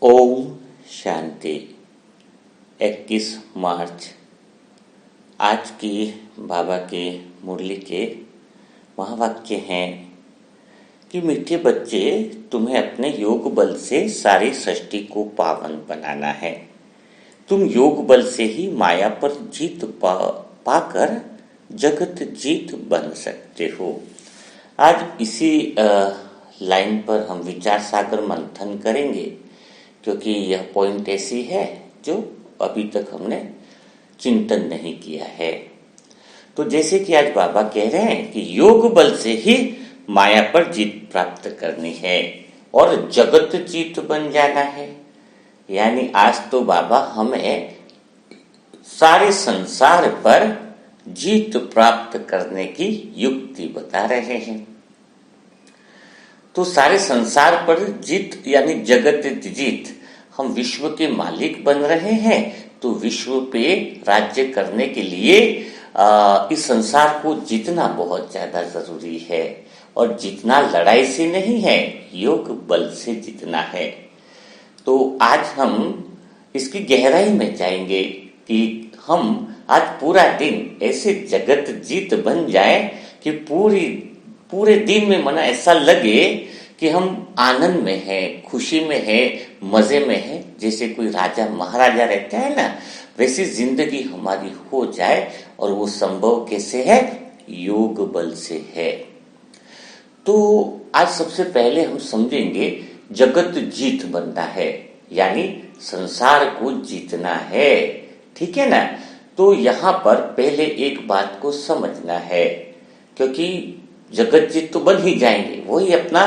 ओम शांति। 21 मार्च आज की बाबा के मुरली के महावाक्य हैं कि मीठे बच्चे, तुम्हें अपने योग बल से सारी सृष्टि को पावन बनाना है। तुम योग बल से ही माया पर जीत पाकर जगत जीत बन सकते हो। आज इसी लाइन पर हम विचार सागर मंथन करेंगे, क्योंकि यह पॉइंट ऐसी है जो अभी तक हमने चिंतन नहीं किया है। तो जैसे कि आज बाबा कह रहे हैं कि योग बल से ही माया पर जीत प्राप्त करनी है और जगत जीत बन जाना है। यानी आज तो बाबा हमें सारे संसार पर जीत प्राप्त करने की युक्ति बता रहे हैं। तो सारे संसार पर जीत यानी जगत जीत, हम विश्व के मालिक बन रहे हैं। तो विश्व पे राज्य करने के लिए इस संसार को जीतना बहुत ज्यादा जरूरी है। और जीतना लड़ाई से नहीं है, योग बल से जीतना है। तो आज हम इसकी गहराई में जाएंगे कि हम आज पूरा दिन ऐसे जगत जीत बन जाए कि पूरे दिन में मना ऐसा लगे कि हम आनंद में हैं, खुशी में हैं, मजे में हैं। जैसे कोई राजा महाराजा रहता है ना, वैसी जिंदगी हमारी हो जाए। और वो संभव कैसे है? योग बल से है। तो आज सबसे पहले हम समझेंगे जगत जीत बनना है, यानी संसार को जीतना है। ठीक है ना? तो यहाँ पर पहले एक बात को समझना है, क्योंकि जगत जीत तो बन ही जाएंगे। वही अपना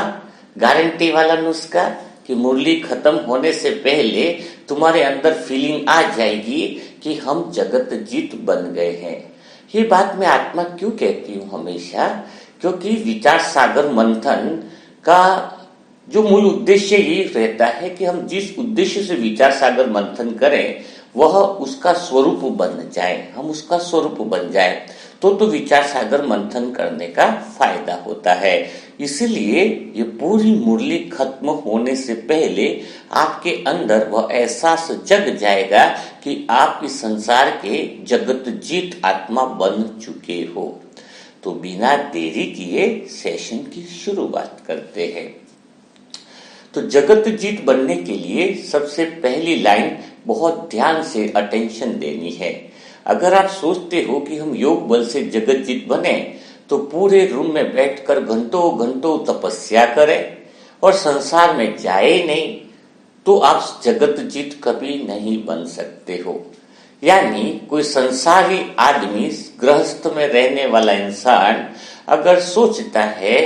गारंटी वाला नुस्खा कि मुरली खत्म होने से पहले तुम्हारे अंदर फीलिंग आ जाएगी कि हम जगत जीत बन गए हैं। ये बात मैं आत्मा क्यों कहती हूँ हमेशा? क्योंकि विचार सागर मंथन का जो मूल उद्देश्य ये रहता है कि हम जिस उद्देश्य से विचार सागर मंथन करें वह उसका स्वरूप बन जाए, हम उसका स्वरूप बन जाए। तो विचार सागर मंथन करने का फायदा होता है। इसीलिए ये पूरी मुरली खत्म होने से पहले आपके अंदर वह एहसास जग जाएगा कि आप इस संसार के जगत जीत आत्मा बन चुके हो। तो बिना देरी किए सेशन की शुरुआत करते हैं। तो जगत जीत बनने के लिए सबसे पहली लाइन बहुत ध्यान से अटेंशन देनी है। अगर आप सोचते हो कि हम योग बल से जगत जीत बने तो पूरे रूम में बैठकर घंटों घंटों तपस्या करें और संसार में जाए नहीं, तो आप जगत जीत कभी नहीं बन सकते हो। यानी कोई संसारी आदमी, गृहस्थ में रहने वाला इंसान अगर सोचता है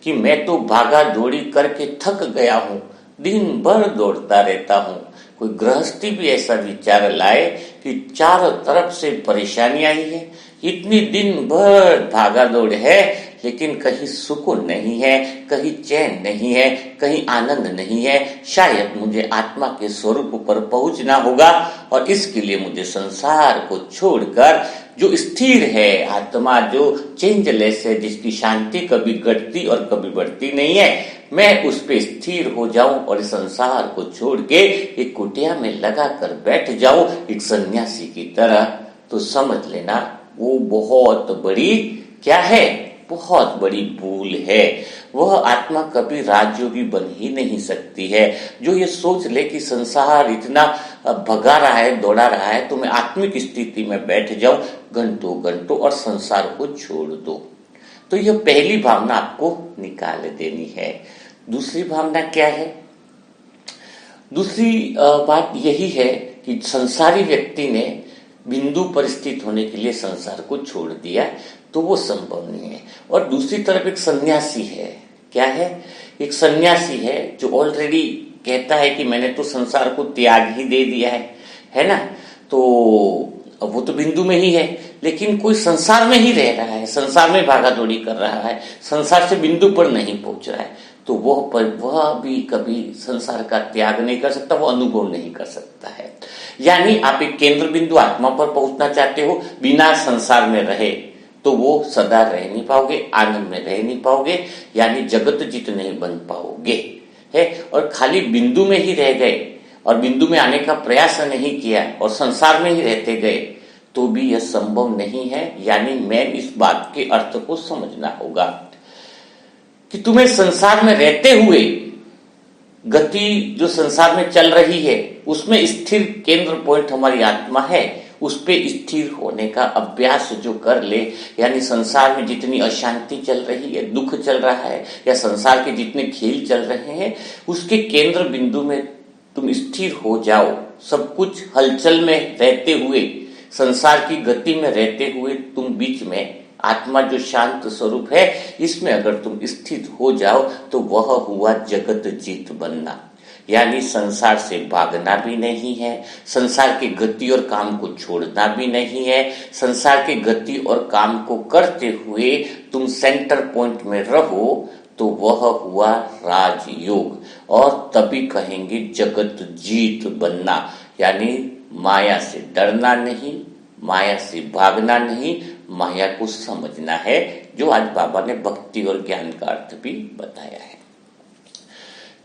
कि मैं तो भागा दौड़ी करके थक गया हूं, दिन भर दौड़ता रहता हूं, कोई गृहस्थी भी ऐसा विचार लाए कि चारों तरफ से परेशानियां ही है, इतनी दिन भर भागा दौड़ है, लेकिन कहीं सुकून नहीं है, कहीं चैन नहीं है, कहीं आनंद नहीं है। शायद मुझे आत्मा के स्वरूप पर पहुंचना होगा और इसके लिए मुझे संसार को छोड़कर जो स्थिर है आत्मा, जो चेंजलेस है, जिसकी शांति कभी घटती और कभी बढ़ती नहीं है, मैं उस पे स्थिर हो जाऊं और इस संसार को छोड़ के एक कुटिया में लगा कर बैठ जाऊं एक सन्यासी की तरह। तो समझ लेना वो बहुत बड़ी क्या है? बहुत बड़ी भूल है। वह आत्मा कभी राजयोगी बन ही नहीं सकती है जो ये सोच ले कि संसार इतना भगा रहा है, दौड़ा रहा है, तो मैं आत्मिक स्थिति में बैठ जाऊं घंटों घंटों और संसार को छोड़ दो। तो यह पहली भावना आपको निकाल देनी है। दूसरी भावना क्या है? दूसरी बात यही है कि संसारी व्यक्ति ने बिंदु पर स्थित होने के लिए संसार को छोड़ दिया, तो वो संभव नहीं है। और दूसरी तरफ एक सन्यासी है। क्या है? एक सन्यासी है जो ऑलरेडी कहता है कि मैंने तो संसार को त्याग ही दे दिया है ना? तो वो तो बिंदु में ही है, लेकिन कोई संसार में ही रह रहा है, संसार में भागा दौड़ी कर रहा है, संसार से बिंदु पर नहीं पहुंच रहा है। तो वह भी कभी संसार का त्याग नहीं कर सकता, वो अनुभव नहीं कर सकता है। यानी आप एक केंद्र बिंदु आत्मा पर पहुंचना चाहते हो बिना संसार में रहे, तो वो सदा रह नहीं पाओगे, आनंद में रह नहीं पाओगे, यानी जगत जीत नहीं बन पाओगे है। और खाली बिंदु में ही रह गए और बिंदु में आने का प्रयास नहीं किया और संसार में ही रहते गए तो भी यह संभव नहीं है। यानी मैं इस बात के अर्थ को समझना होगा कि तुम्हें संसार में रहते हुए गति जो संसार में चल रही है उसमें स्थिर केंद्र पॉइंट हमारी आत्मा है, उस पे स्थिर होने का अभ्यास जो कर ले, यानी संसार में जितनी अशांति चल रही है, दुख चल रहा है या संसार के जितने खेल चल रहे हैं उसके केंद्र बिंदु में तुम स्थिर हो जाओ। सब कुछ हलचल में रहते हुए, संसार की गति में रहते हुए तुम बीच में आत्मा जो शांत स्वरूप है इसमें अगर तुम स्थित हो जाओ तो वह हुआ जगत जीत बनना। यानी संसार से भागना भी नहीं है, संसार की गति और काम को छोड़ना भी नहीं है, संसार की गति और काम को करते हुए तुम सेंटर पॉइंट में रहो तो वह हुआ राजयोग। और तभी कहेंगे जगत जीत बनना। यानी माया से डरना नहीं, माया से भागना नहीं, माया को समझना है, जो आज बाबा ने भक्ति और ज्ञान का अर्थ भी बताया है।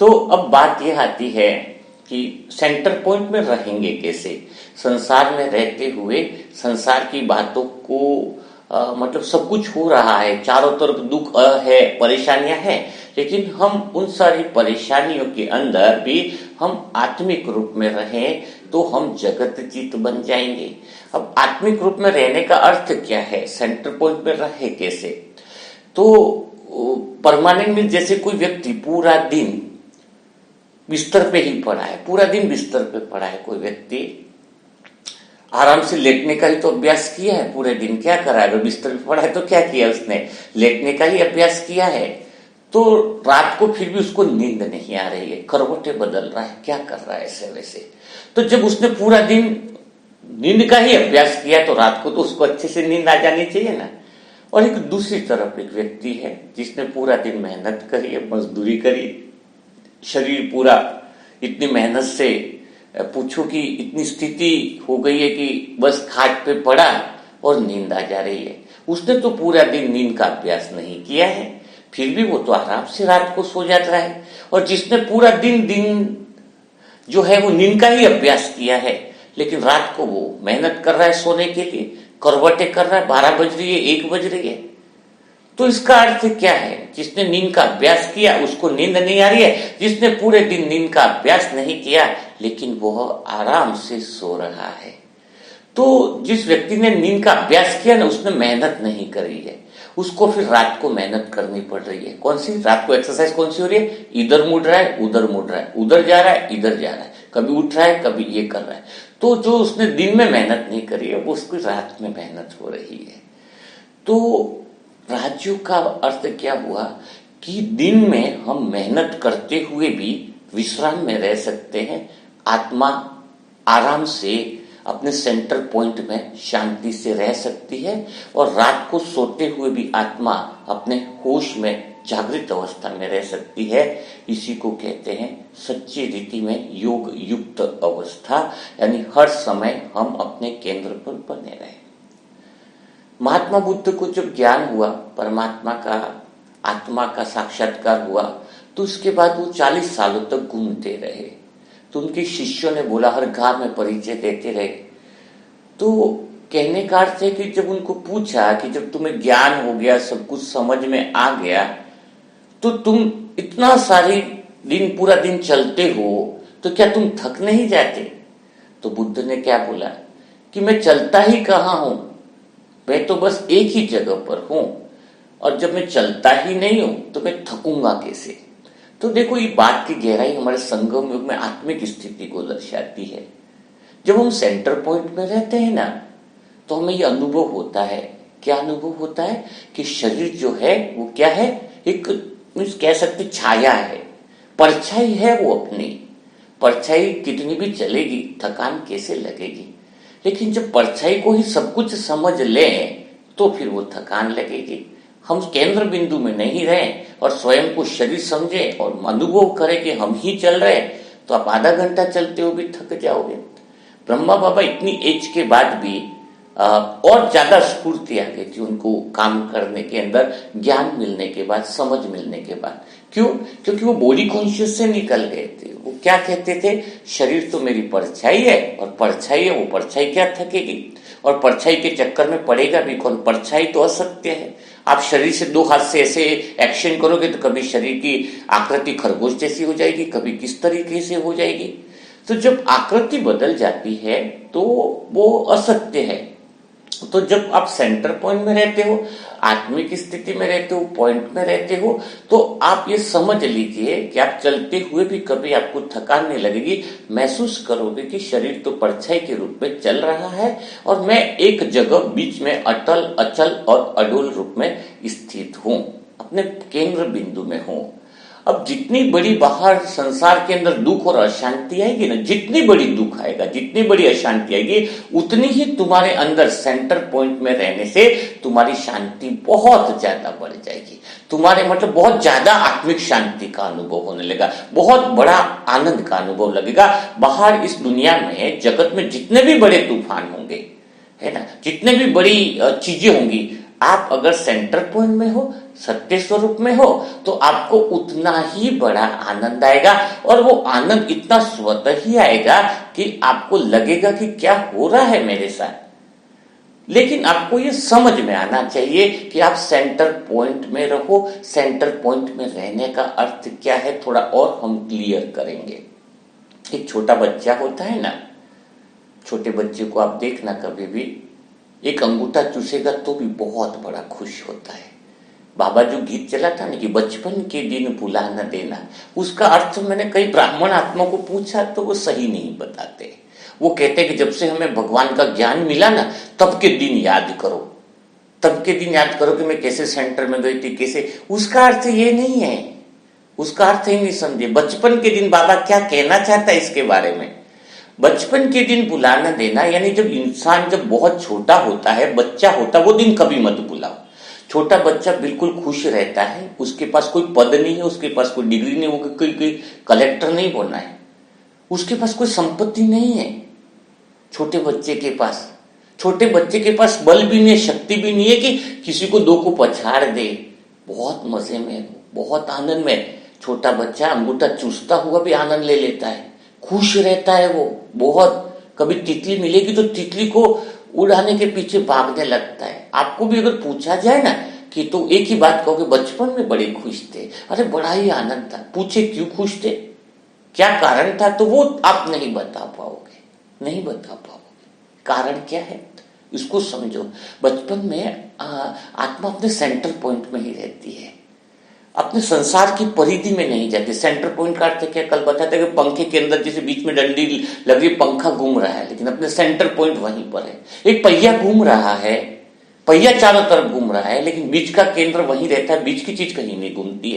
तो अब बात यह आती है कि सेंटर पॉइंट में रहेंगे कैसे। संसार में रहते हुए संसार की बातों को मतलब सब कुछ हो रहा है, चारों तरफ दुख है, परेशानियां हैं, लेकिन हम उन सारी परेशानियों के अंदर भी हम आत्मिक रूप में रहें तो हम जगत जीत बन जाएंगे। अब आत्मिक रूप में रहने का अर्थ क्या है, सेंटर पॉइंट में रहे कैसे। तो परमानेंट में जैसे कोई व्यक्ति पूरा दिन बिस्तर पे ही पड़ा है, पूरा दिन बिस्तर पे पड़ा है, कोई व्यक्ति आराम से लेटने का ही तो अभ्यास किया है, पूरे दिन क्या करा, अगर बिस्तर पे पड़ा है तो क्या किया उसने, लेटने का ही अभ्यास किया है। तो रात को फिर भी उसको नींद नहीं आ रही है, करवटें बदल रहा है, क्या कर रहा है ऐसे वैसे। तो जब उसने पूरा दिन नींद का ही अभ्यास किया तो रात को तो उसको अच्छे से नींद आ जानी चाहिए ना। और एक दूसरी तरफ एक व्यक्ति है जिसने पूरा दिन मेहनत करी है, मजदूरी करी, शरीर पूरा इतनी मेहनत से पूछो कि इतनी स्थिति हो गई है कि बस खाट पे पड़ा और नींद आ जा रही है। उसने तो पूरा दिन नींद का अभ्यास नहीं किया है, फिर भी वो तो आराम से रात को सो जाता है। और जिसने पूरा दिन जो है वो नींद का ही अभ्यास किया है, लेकिन रात को वो मेहनत कर रहा है सोने के लिए, करवटें कर रहा है, 12 बज रही है, 1 बज रही है। तो इसका अर्थ क्या है, जिसने नींद का अभ्यास किया उसको नींद नहीं आ रही है, जिसने पूरे दिन नींद का अभ्यास नहीं किया लेकिन वह आराम से सो रहा है। तो जिस व्यक्ति ने नींद का अभ्यास किया ना उसने मेहनत नहीं करी है, उसको फिर रात को मेहनत करनी पड़ रही है। कौन सी रात को एक्सरसाइज कौन सी हो रही है, इधर मुड़ रहा है, उधर मुड़ रहा है, उधर जा रहा है, इधर जा रहा है, कभी उठ रहा है, कभी ये कर रहा है। तो जो उसने दिन में मेहनत नहीं करी है वो उसकी रात में मेहनत हो रही है। तो राजयोग का अर्थ क्या हुआ कि दिन में हम मेहनत करते हुए भी विश्राम में रह सकते हैं, आत्मा आराम से अपने सेंटर पॉइंट में शांति से रह सकती है, और रात को सोते हुए भी आत्मा अपने होश में जागृत अवस्था में रह सकती है। इसी को कहते हैं सच्ची रीति में योग युक्त अवस्था, यानी हर समय हम अपने केंद्र पर बने रहें। महात्मा बुद्ध को जब ज्ञान हुआ, परमात्मा का आत्मा का साक्षात्कार हुआ, तो उसके बाद वो 40 सालों तक घूमते रहे। तो उनके शिष्यों ने बोला, हर गांव में परिचय देते रहे। तो कहने का अर्थ है कि जब उनको पूछा कि जब तुम्हें ज्ञान हो गया, सब कुछ समझ में आ गया, तो तुम इतना सारी दिन पूरा दिन चलते हो तो क्या तुम थक नहीं जाते। तो बुद्ध ने क्या बोला कि मैं चलता ही कहाँ हूं, मैं तो बस एक ही जगह पर हूं, और जब मैं चलता ही नहीं हूं तो मैं थकूंगा कैसे। तो देखो ये बात की गहराई हमारे संगम युग में आत्मिक स्थिति को दर्शाती है। जब हम सेंटर पॉइंट में रहते हैं ना तो हमें ये अनुभव होता है। क्या अनुभव होता है कि शरीर जो है वो क्या है, एक कह सकते छाया है, परछाई है। वो अपनी परछाई कितनी भी चलेगी थकान कैसे लगेगी, लेकिन जब परछाई को ही सब कुछ समझ लें तो फिर वो थकान लगेगी। हम केंद्र बिंदु में नहीं रहें और स्वयं को शरीर समझे और अनुभव करें कि हम ही चल रहे हैं, तो आप आधा घंटा चलते हो भी थक जाओगे। ब्रह्मा बाबा इतनी एज के बाद भी और ज्यादा स्फूर्ति आ गई थी उनको काम करने के अंदर, ज्ञान मिलने के बाद, समझ मिलने के बाद। क्यों? क्योंकि वो बॉडी कॉन्शियस से निकल गए थे। वो क्या कहते थे, शरीर तो मेरी परछाई है, और परछाई है, वो परछाई क्या थकेगी, और परछाई के चक्कर में पड़ेगा भी कौन, परछाई तो असत्य है। आप शरीर से दो हाथ से ऐसे एक्शन करोगे तो कभी शरीर की आकृति खरगोश जैसी हो जाएगी, कभी किस तरीके से हो जाएगी। तो जब आकृति बदल जाती है तो वो असत्य है। तो जब आप सेंटर पॉइंट में रहते हो, आत्मिक स्थिति में रहते हो, पॉइंट में रहते हो, तो आप ये समझ लीजिए कि आप चलते हुए भी कभी आपको थकान नहीं लगेगी। महसूस करोगे कि शरीर तो परछाई के रूप में चल रहा है और मैं एक जगह बीच में अटल, अचल और अडोल रूप में स्थित हूं, अपने केंद्र बिंदु में हूं। अब जितनी बड़ी बाहर संसार के अंदर दुख और अशांति आएगी ना, जितनी बड़ी दुख आएगा, जितनी बड़ी अशांति आएगी, उतनी ही तुम्हारे अंदर सेंटर पॉइंट में रहने से तुम्हारी शांति बहुत ज्यादा बढ़ जाएगी। तुम्हारे मतलब बहुत ज्यादा आत्मिक शांति का अनुभव होने लगेगा, बहुत बड़ा आनंद का अनुभव लगेगा। बाहर इस दुनिया में, जगत में जितने भी बड़े तूफान होंगे, है ना, जितने भी बड़ी चीजें होंगी, आप अगर सेंटर पॉइंट में हो, सत्य स्वरूप में हो, तो आपको उतना ही बड़ा आनंद आएगा। और वो आनंद इतना स्वतः ही आएगा कि आपको लगेगा कि क्या हो रहा है मेरे साथ। लेकिन आपको ये समझ में आना चाहिए कि आप सेंटर पॉइंट में रहो। सेंटर पॉइंट में रहने का अर्थ क्या है, थोड़ा और हम क्लियर करेंगे। एक छोटा बच्चा होता है ना, छोटे बच्चे को आप देखना, कभी भी एक अंगूठा चूसेगा तो भी बहुत बड़ा खुश होता है। बाबा जो गीत चला था ना कि बचपन के दिन भुला न देना, उसका अर्थ मैंने कई ब्राह्मण आत्मा को पूछा तो वो सही नहीं बताते। वो कहते कि जब से हमें भगवान का ज्ञान मिला ना, तब के दिन याद करो, तब के दिन याद करो कि मैं कैसे सेंटर में गई थी, कैसे। उसका अर्थ ये नहीं है, उसका अर्थ ही नहीं समझे। बचपन के दिन बाबा क्या कहना चाहता है इसके बारे में। बचपन के दिन भुला न देना यानी जब इंसान जब बहुत छोटा होता है, बच्चा होता है, वो दिन कभी मत भुलाओ। छोटा बच्चा बिल्कुल खुश रहता है, उसके पास कोई पद नहीं है, उसके पास कोई डिग्री नहीं, वो कोई कलेक्टर नहीं बनना है, उसके पास कोई संपत्ति नहीं है। छोटे बच्चे के पास, छोटे बच्चे के पास बल भी नहीं है, शक्ति भी नहीं है कि किसी को दो को पछाड़ दे। बहुत मजे में, बहुत आनंद में छोटा बच्चा अंगूठा चूसता हुआ भी आनंद ले लेता है, खुश रहता है वो बहुत। कभी तितली मिलेगी तो तितली को उड़ाने के पीछे भागने लगता है। आपको भी अगर पूछा जाए ना कि तो एक ही बात कहोगे बचपन में बड़े खुश थे, अरे बड़ा ही आनंद था। पूछे क्यों खुश थे, क्या कारण था, तो वो आप नहीं बता पाओगे, नहीं बता पाओगे। कारण क्या है इसको समझो। बचपन में आत्मा अपने सेंटर पॉइंट में ही रहती है, अपने संसार की परिधि में नहीं जाती। सेंटर पॉइंट का अर्थ क्या, कल बताते कि पंखे के अंदर जैसे बीच में डंडी लग रही, पंखा घूम रहा है, लेकिन अपने सेंटर पॉइंट वहीं पर है। एक पहिया घूम रहा है, पहिया चारों तरफ घूम रहा है, लेकिन बीच का केंद्र वहीं रहता है, बीच की चीज कहीं नहीं घूमती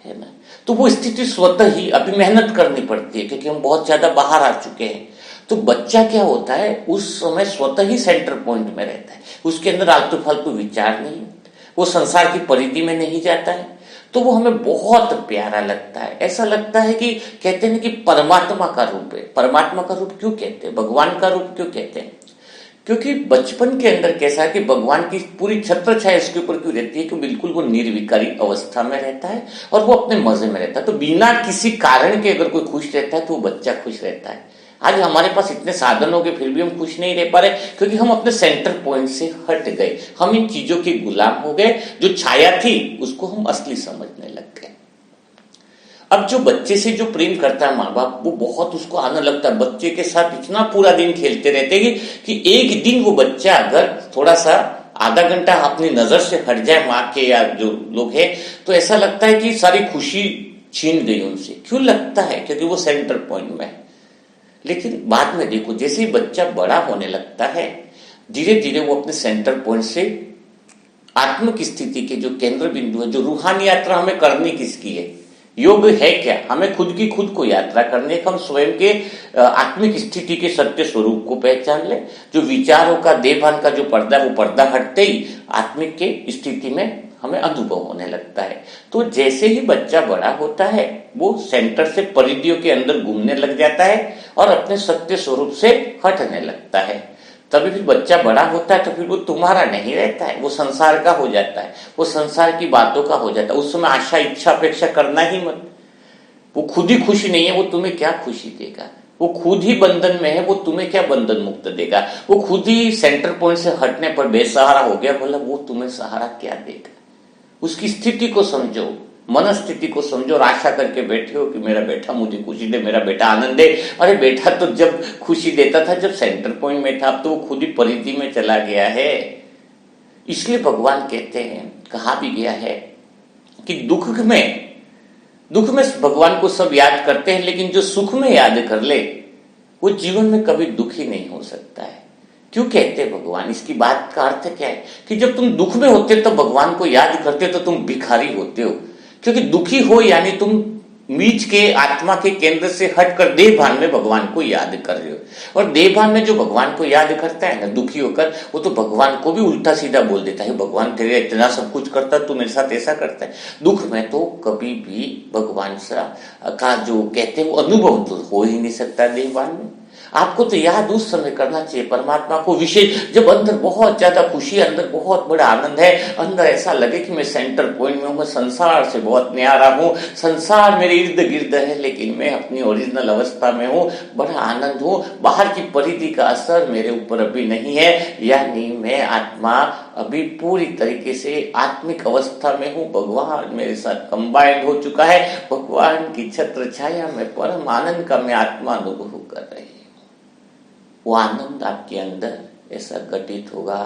है ना। तो वो स्थिति स्वतः ही अभी मेहनत करनी पड़ती है, क्योंकि हम बहुत ज्यादा बाहर आ चुके हैं। तो बच्चा क्या होता है, उस समय स्वतः ही सेंटर पॉइंट में रहता है, उसके अंदर आलतू फालतू विचार नहीं, वो संसार की परिधि में नहीं जाता है। तो वो हमें बहुत प्यारा लगता है। ऐसा लगता है कि कहते हैं कि परमात्मा का रूप है। परमात्मा का रूप क्यों कहते हैं, भगवान का रूप क्यों कहते हैं? क्योंकि बचपन के अंदर कैसा है कि भगवान की पूरी छत्र छाया इसके ऊपर क्यों रहती है कि बिल्कुल वो निर्विकारी अवस्था में रहता है और वो अपने मजे में रहता है। तो बिना किसी कारण के अगर कोई खुश रहता है तो वो बच्चा खुश रहता है। आज हमारे पास इतने साधन हो गए फिर भी हम खुश नहीं रह पा रहे, क्योंकि हम अपने सेंटर पॉइंट से हट गए। हम इन चीजों के गुलाम हो गए, जो छाया थी उसको हम असली समझने लग गए। अब जो बच्चे से जो प्रेम करता है माँ बाप, वो बहुत उसको आनंद लगता है। बच्चे के साथ इतना पूरा दिन खेलते रहते हैं कि एक दिन वो बच्चा अगर थोड़ा सा आधा घंटा अपनी नजर से हट जाए माँ के या जो लोग हैं, तो ऐसा लगता है कि सारी खुशी छीन गई उनसे। क्यों लगता है? क्योंकि वो सेंटर पॉइंट में है। लेकिन बाद में देखो, जैसे ही बच्चा बड़ा होने लगता है, धीरे धीरे वो अपने सेंटर पॉइंट से आत्मिक स्थिति के जो केंद्र बिंदु है, जो रूहानी यात्रा हमें करनी किसकी है, योग है क्या, हमें खुद की खुद को यात्रा करनी है। हम स्वयं के आत्मिक स्थिति के सत्य स्वरूप को पहचान ले। जो विचारों का, देहभान का जो पर्दा है, वो पर्दा हटते ही आत्मिक के स्थिति में हमें अनुभव होने लगता है। तो जैसे ही बच्चा बड़ा होता है, वो सेंटर से परिधियों के अंदर घूमने लग जाता है और अपने सत्य स्वरूप से हटने लगता है। तभी फिर बच्चा बड़ा होता है तो फिर वो तुम्हारा नहीं रहता है, वो संसार का हो जाता है, वो संसार की बातों का हो जाता है। उस समय आशा इच्छा अपेक्षा करना ही मत। वो खुद ही खुशी नहीं है, वो तुम्हें क्या खुशी देगा? वो खुद ही बंधन में है, वो तुम्हें क्या बंधन मुक्त देगा? वो खुद ही सेंटर पॉइंट से हटने पर बेसहारा हो गया, बोला वो तुम्हें सहारा क्या देगा? उसकी स्थिति को समझो, मन स्थिति को समझो। और आशा करके बैठे हो कि मेरा बेटा मुझे खुशी दे, मेरा बेटा आनंद दे। अरे बेटा तो जब खुशी देता था जब सेंटर पॉइंट में था, अब तो वो खुद ही परिधि में चला गया है। इसलिए भगवान कहते हैं, कहा भी गया है कि दुख में भगवान को सब याद करते हैं, लेकिन जो सुख में याद कर ले वो जीवन में कभी दुखी नहीं हो सकता है। क्यों कहते हैं भगवान? इसकी बात का अर्थ क्या है कि जब तुम दुख में होते तो भगवान को याद करते तो तुम भिखारी होते हो। क्योंकि दुखी हो यानी तुम बीच के आत्मा के केंद्र से हटकर देह भान में भगवान को याद कर रहे हो। और देह भान में जो भगवान को याद करता है ना दुखी होकर, वो तो भगवान को भी उल्टा सीधा बोल देता है, भगवान तेरे इतना सब कुछ करता तू मेरे साथ ऐसा करता है। दुख में तो कभी भी भगवान का जो कहते हैं वो अनुभव तो हो ही नहीं सकता देह भान में। आपको तो याद उस समय करना चाहिए परमात्मा को विशेष, जब अंदर बहुत ज्यादा खुशी, अंदर बहुत बड़ा आनंद है, अंदर ऐसा लगे कि मैं सेंटर पॉइंट में हूं, मैं संसार से बहुत न्यारा हूं, संसार मेरे इर्द गिर्द है लेकिन मैं अपनी ओरिजिनल अवस्था में हूं, बड़ा आनंद हूं, बाहर की परिधि का असर मेरे ऊपर अभी नहीं है, यानी मैं आत्मा अभी पूरी तरीके से आत्मिक अवस्था में हूं, भगवान मेरे साथ कंबाइंड हो चुका है, भगवान की छत्र छाया में परम आनंद का मैं आत्मा अनुभव कर रही हूं। वो आनंद आपके अंदर ऐसा घटित होगा,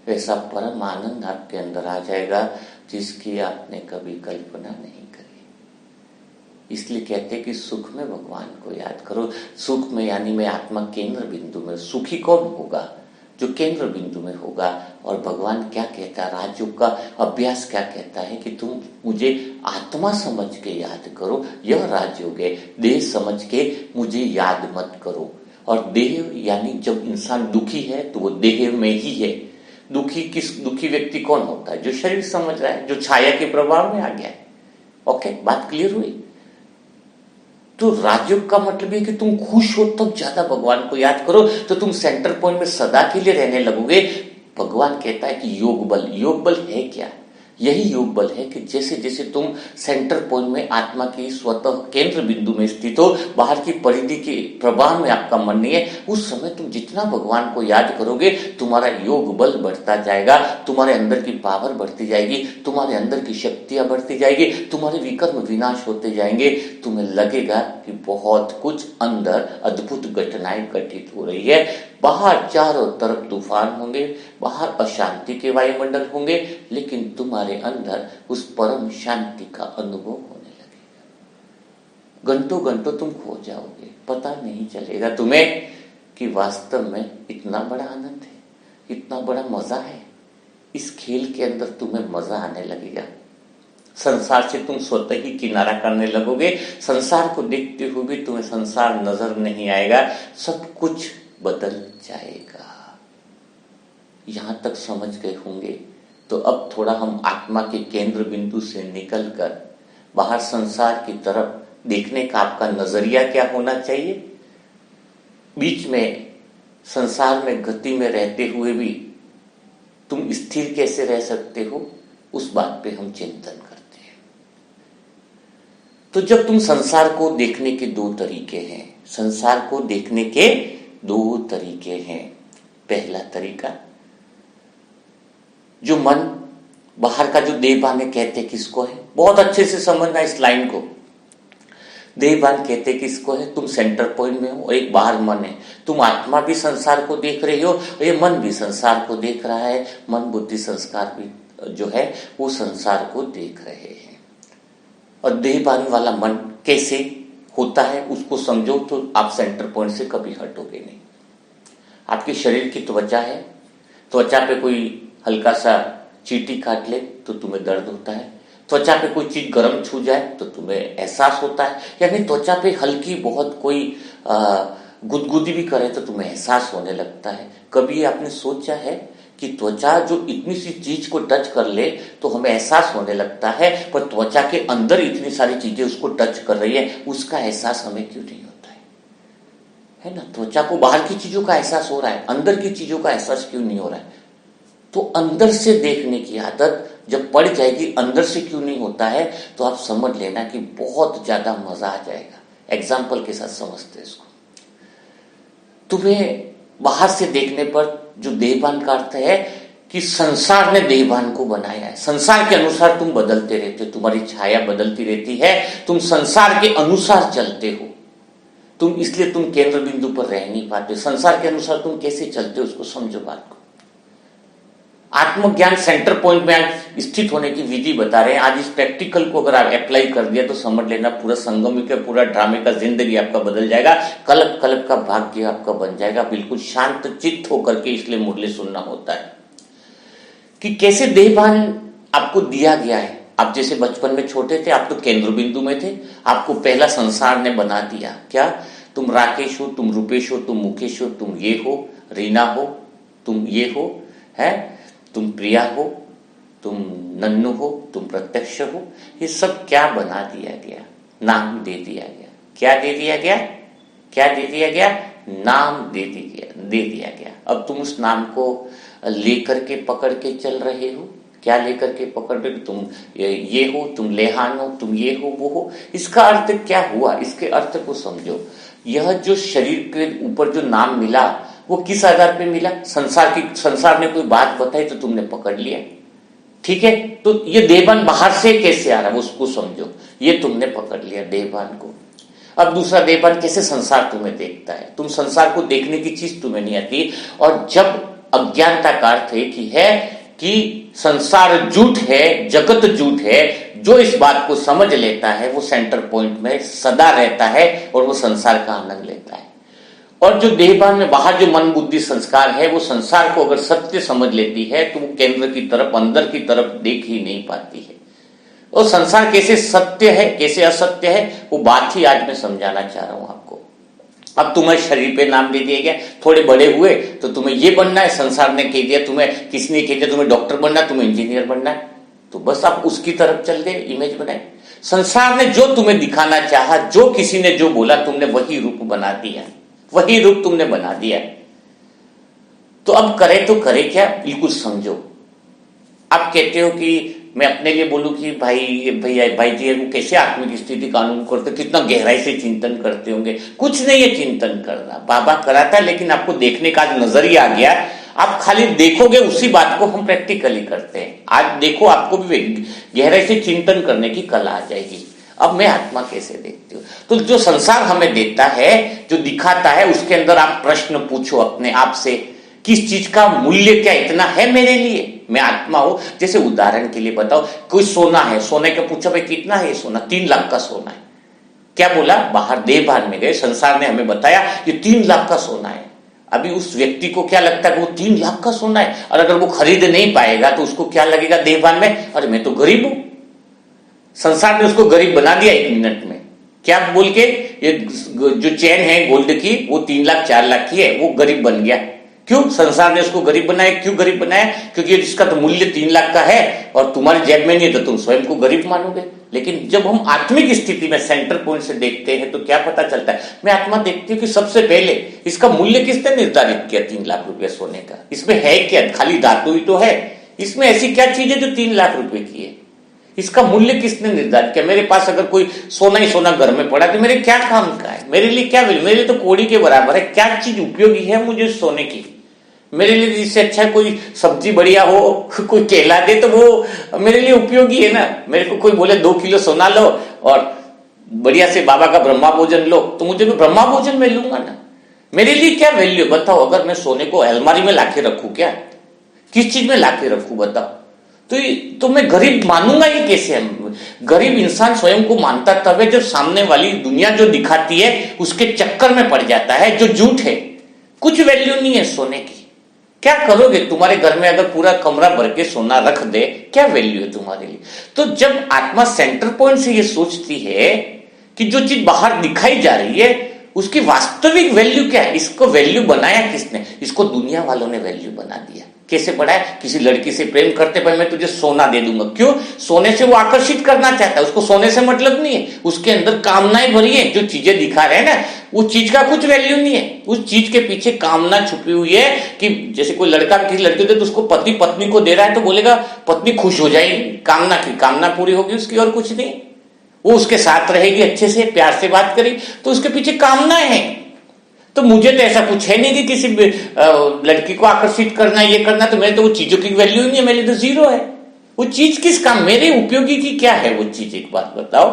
ऐसा परम आनंद आपके अंदर आ जाएगा जिसकी आपने कभी कल्पना नहीं करी। इसलिए कहते हैं कि सुख में भगवान को याद करो। सुख में यानी मैं आत्मा केंद्र बिंदु में। सुखी कौन होगा? जो केंद्र बिंदु में होगा। और भगवान क्या कहता है, राजयोग का अभ्यास क्या कहता है कि तुम मुझे आत्मा समझ के याद करो, यह राजयोग है। देह समझ के मुझे याद मत करो। और देह यानी जब इंसान दुखी है तो वो देह में ही है। दुखी व्यक्ति कौन होता है? जो शरीर समझ रहा है, जो छाया के प्रभाव में आ गया है। ओके, बात क्लियर हुई? तो राजयोग का मतलब है कि तुम खुश हो तब ज्यादा भगवान को याद करो, तो तुम सेंटर पॉइंट में सदा के लिए रहने लगोगे। भगवान कहता है कि योग बल है क्या? यही योग बल है कि जैसे जैसे तुम सेंटर पॉइंट में आत्मा की स्वतः केंद्र बिंदु में स्थित हो, बाहर की परिधि के प्रभाव में आपका मन नहीं है, उस समय तुम जितना भगवान को याद करोगे तुम्हारा योग बल बढ़ता जाएगा, तुम्हारे अंदर की पावर बढ़ती जाएगी, तुम्हारे अंदर की शक्तियां बढ़ती जाएगी, तुम्हारे विकर्म विनाश होते जाएंगे। तुम्हें लगेगा कि बहुत कुछ अंदर अद्भुत घटनाएं घटित हो रही है। बाहर चारों तरफ तूफान होंगे, बाहर अशांति के वायुमंडल होंगे, लेकिन तुम्हारे अंदर उस परम शांति का अनुभव होने लगेगा। घंटों घंटों तुम खो जाओगे, पता नहीं चलेगा तुम्हें कि वास्तव में इतना बड़ा आनंद है, इतना बड़ा मजा है। इस खेल के अंदर तुम्हें मजा आने लगेगा। संसार से तुम स्वतः ही किनारा करने लगोगे। संसार को देखते हुए भी तुम्हें संसार नजर नहीं आएगा, सब कुछ बदल जाएगा। यहां तक समझ गए होंगे तो अब थोड़ा हम आत्मा के केंद्र बिंदु से निकलकर बाहर संसार की तरफ देखने का आपका नजरिया क्या होना चाहिए। बीच में संसार में गति में रहते हुए भी तुम स्थिर कैसे रह सकते हो, उस बात पे हम चिंतन करते हैं। तो जब तुम संसार को देखने के दो तरीके हैं, संसार को देखने के दो तरीके हैं। पहला तरीका, जो मन बाहर का जो देहभान कहते किसको है, बहुत अच्छे से समझना इस लाइन को। देहभान कहते किसको है? तुम सेंटर पॉइंट में हो और एक बाहर मन है। तुम आत्मा भी संसार को देख रही हो और ये मन भी संसार को देख रहा है। मन बुद्धि संस्कार भी जो है वो संसार को देख रहे हैं। और देहभान वाला मन कैसे होता है उसको समझो तो आप सेंटर पॉइंट से कभी हटोगे नहीं। आपके शरीर की त्वचा है, त्वचा पे कोई हल्का सा चींटी काट ले तो तुम्हें दर्द होता है, त्वचा पे कोई चीज गर्म छू जाए तो तुम्हें एहसास होता है, यानी त्वचा पे हल्की बहुत कोई गुदगुदी भी करे तो तुम्हें एहसास होने लगता है। कभी आपने सोचा है कि त्वचा जो इतनी सी चीज को टच कर ले तो हमें एहसास होने लगता है, पर त्वचा के अंदर इतनी सारी चीजें उसको टच कर रही है, उसका एहसास हमें क्यों नहीं होता है? है ना। त्वचा को बाहर की चीजों का एहसास हो रहा है, अंदर की चीजों का एहसास क्यों नहीं हो रहा है? तो अंदर से देखने की आदत जब पड़ जाएगी, अंदर से क्यों नहीं होता है, तो आप समझ लेना कि बहुत ज्यादा मजा आ जाएगा। एग्जाम्पल के साथ समझते हैं इसको। तुम्हें बाहर से देखने पर जो देहभान का अर्थ है कि संसार ने देहभान को बनाया है, संसार के अनुसार तुम बदलते रहते हो, तुम्हारी छाया बदलती रहती है, तुम संसार के अनुसार चलते हो, तुम इसलिए तुम केंद्र बिंदु पर रह नहीं पाते। संसार के अनुसार तुम कैसे चलते हो उसको समझो बात को। आत्मज्ञान सेंटर पॉइंट में आज स्थित होने की विधि बता रहे हैं। आज इस प्रैक्टिकल को अगर आप अप्लाई कर दिया तो समझ लेना पूरा संगम का, पूरा ड्रामे का जिंदगी आपका बदल जाएगा, कल्प कल्प का भाग्य आपका बन जाएगा। बिल्कुल शांत चित्त होकर के इसलिए मुरली सुनना होता है कि कैसे देहभान आपको दिया गया है। आप जैसे बचपन में छोटे थे, आप तो केंद्र बिंदु में थे, आपको पहला संसार ने बना दिया। क्या? तुम राकेश हो, तुम रूपेश हो, तुम मुकेश हो, तुम ये हो, रीना हो, तुम ये हो, है, तुम प्रिया हो, तुम नन्नू हो, तुम प्रत्यक्ष हो। ये सब क्या बना दिया गया? नाम दे दिया गया। क्या दे दिया गया? क्या दे दिया गया? नाम दे दिया गया। अब तुम उस नाम को लेकर के पकड़ के चल रहे हो। क्या लेकर के पकड़ रहे हो? तुम ये हो, तुम लेहान हो, तुम ये हो, वो हो। इसका अर्थ क्या हुआ? इसके अर्थ को समझो। यह जो शरीर के ऊपर जो नाम मिला वो किस आधार पे मिला? संसार ने कोई बात बताई तो तुमने पकड़ लिया, ठीक है। तो ये देहभान बाहर से कैसे आ रहा है उसको समझो। ये तुमने पकड़ लिया देहभान को। अब दूसरा देहभान कैसे संसार तुम्हें देखता है। तुम संसार को देखने की चीज तुम्हें नहीं आती। और जब अज्ञानता का अर्थ है कि संसार झूठ है, जगत झूठ है, जो इस बात को समझ लेता है वो सेंटर पॉइंट में सदा रहता है और वो संसार का आनंद लेता है। और जो देहभान में बाहर जो मन बुद्धि संस्कार है वो संसार को अगर सत्य समझ लेती है तो वो केंद्र की तरफ, अंदर की तरफ देख ही नहीं पाती है। और संसार कैसे सत्य है, कैसे असत्य है, वो बात ही आज मैं समझाना चाह रहा हूं आपको। अब तुम्हें शरीर पे नाम दे दिया गया, थोड़े बड़े हुए तो तुम्हें ये बनना है। संसार ने कह दिया, तुम्हें किसने कह दिया तुम्हें डॉक्टर बनना, तुम्हें इंजीनियर बनना है, तो बस आप उसकी तरफ चल गए, इमेज बनाए। संसार ने जो तुम्हें दिखाना चाहा, जो किसी ने जो बोला, तुमने वही रूप बना दिया, वही रूप तुमने बना दिया। तो अब करे तो करे क्या, बिल्कुल समझो। आप कहते हो कि मैं अपने लिए बोलूं कि भाई जी वो कैसे आत्मिक स्थिति का अनुभव करते, कितना गहराई से चिंतन करते होंगे। कुछ नहीं है चिंतन करना, बाबा कराता है, लेकिन आपको देखने का नजरिया आ गया। आप खाली देखोगे, उसी बात को हम प्रैक्टिकली करते हैं। आज देखो, आपको भी गहराई से चिंतन करने की कला आ जाएगी। अब मैं आत्मा कैसे देखती हूँ, तो जो संसार हमें देता है, जो दिखाता है, उसके अंदर आप प्रश्न पूछो अपने आप से, किस चीज का मूल्य क्या इतना है मेरे लिए, मैं आत्मा हूं। जैसे उदाहरण के लिए बताओ, कोई सोना है, सोने का पूछा भाई कितना है सोना, 3 लाख का सोना है। क्या बोला? बाहर देहभान में गए, संसार ने हमें बताया ये 3 लाख का सोना है। अभी उस व्यक्ति को क्या लगता है कि वो 3 लाख का सोना है, और अगर वो खरीद नहीं पाएगा तो उसको क्या लगेगा देहभान में, अरे मैं तो गरीब हूं। संसार ने उसको गरीब बना दिया 1 मिनट में। क्या बोल के? ये जो चेन है गोल्ड की वो 3 लाख 4 लाख की है, वो गरीब बन गया। क्यों? संसार ने उसको गरीब बनाया। क्यों गरीब बनाया? क्योंकि इसका तो मूल्य 3 लाख का है और तुम्हारी जेब में नहीं है तो तुम स्वयं को गरीब मानोगे। लेकिन जब हम आत्मिक स्थिति में सेंटर पॉइंट से देखते हैं तो क्या पता चलता है? मैं आत्मा देखती हूँ कि सबसे पहले इसका मूल्य किसने निर्धारित किया 3 लाख रुपया सोने का? इसमें है क्या? खाली धातु ही तो है। इसमें ऐसी क्या चीज है जो 3 लाख रुपए की है? इसका मूल्य किसने निर्धारित किया? मेरे पास अगर कोई सोना ही सोना घर में पड़ा तो मेरे क्या काम का है? मेरे लिए क्या वैल्यू? मेरे लिए तो कोड़ी के बराबर है। क्या चीज उपयोगी है मुझे सोने की? मेरे लिए इससे अच्छा कोई सब्जी बढ़िया हो, कोई केला दे तो वो मेरे लिए उपयोगी है ना। मेरे को कोई बोले 2 किलो सोना लो और बढ़िया से बाबा का ब्रह्मा भोजन लो, तो मुझे भी ब्रह्मा भोजन में लूंगा ना। मेरे लिए क्या वैल्यू बताओ? अगर मैं सोने को अलमारी में लाके रखूं, क्या किस चीज में लाके रखूं बताओ? तो मैं गरीब मानूंगा ही कैसे? गरीब इंसान स्वयं को मानता तब है जब सामने वाली दुनिया जो दिखाती है उसके चक्कर में पड़ जाता है, जो झूठ है। कुछ वैल्यू नहीं है सोने की। क्या करोगे? तुम्हारे घर में अगर पूरा कमरा भर के सोना रख दे, क्या वैल्यू है तुम्हारे लिए? तो जब आत्मा सेंटर पॉइंट से ये सोचती है कि जो चीज बाहर दिखाई जा रही है उसकी वास्तविक वैल्यू क्या है। इसको वैल्यू बनाया किसने, इसको दुनिया वालों ने वैल्यू बना दिया। कैसे बढ़ाया, किसी लड़की से प्रेम करते पर मैं तुझे सोना दे दूंगा, क्यों, सोने से वो आकर्षित करना चाहता है, उसको सोने से मतलब नहीं है, उसके अंदर कामनाएं भरी है। जो चीजें दिखा रहे हैं ना, वो चीज का कुछ वैल्यू नहीं है, उस चीज के पीछे कामना छुपी हुई है। कि जैसे कोई लड़का किसी लड़की दे तो उसको पति पत्नी को दे रहा है तो बोलेगा पत्नी खुश हो जाएगी, कामना की कामना पूरी होगी उसकी, और कुछ नहीं। वो उसके साथ रहेगी, अच्छे से प्यार से बात करेगी, तो उसके पीछे कामनाएं हैं। तो मुझे तो ऐसा कुछ है नहीं कि किसी लड़की को आकर्षित करना, ये करना, तो मेरे तो वो चीजों की वैल्यू नहीं है, मेरे लिए तो जीरो है। वो चीज किस काम, मेरे उपयोगी की क्या है वो चीज, एक बात बताओ।